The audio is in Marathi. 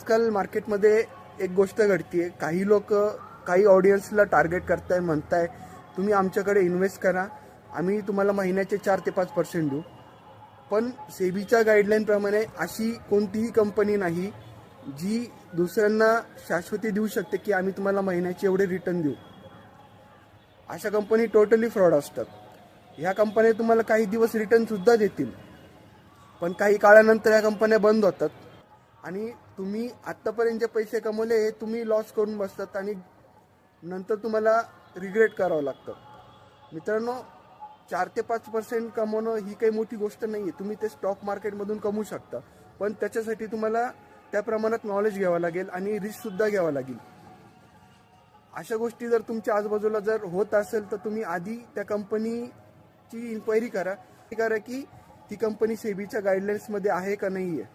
आजकाल मार्केटमध्ये एक गोष्ट घडतीये, काही लोक काही ऑडियन्सला टार्गेट करताय, म्हणताय तुम्ही आमच्याकडे इन्व्हेस्ट करा, आम्ही तुम्हाला महिन्याचे 4 ते 5% देऊ. पण सेबीच्या गाईडलाईन प्रमाणे अशी कोणतीही कंपनी नाही जी दुसऱ्यांना शाश्वती देऊ शकते की आम्ही तुम्हाला महिन्याचे एवढे रिटर्न देऊ. अशा कंपनी टोटली फ्रॉड असतात. ह्या कंपन्या तुम्हाला काही दिवस रिटर्न सुद्धा देतील, पण काही काळानंतर ह्या कंपन्या बंद होतात आणि तुम्ही आत्तापर्यंत जे पैसे कमवले हे तुम्ही लॉस करून बसतात आणि नंतर तुम्हाला रिग्रेट करावं लागतं. मित्रांनो, 4 ते 5% कमवणं ही काही मोठी गोष्ट नाही आहे. तुम्ही ते स्टॉक मार्केटमधून कमवू शकता, पण त्याच्यासाठी तुम्हाला त्या प्रमाणात नॉलेज घ्यावं लागेल आणि रिस्कसुद्धा घ्यावं लागेल. अशा गोष्टी जर तुमच्या आजूबाजूला जर होत असेल तर तुम्ही आधी त्या कंपनीची इन्क्वायरी करा की ती कंपनी सेबीच्या गाईडलाईन्समध्ये आहे का नाही आहे.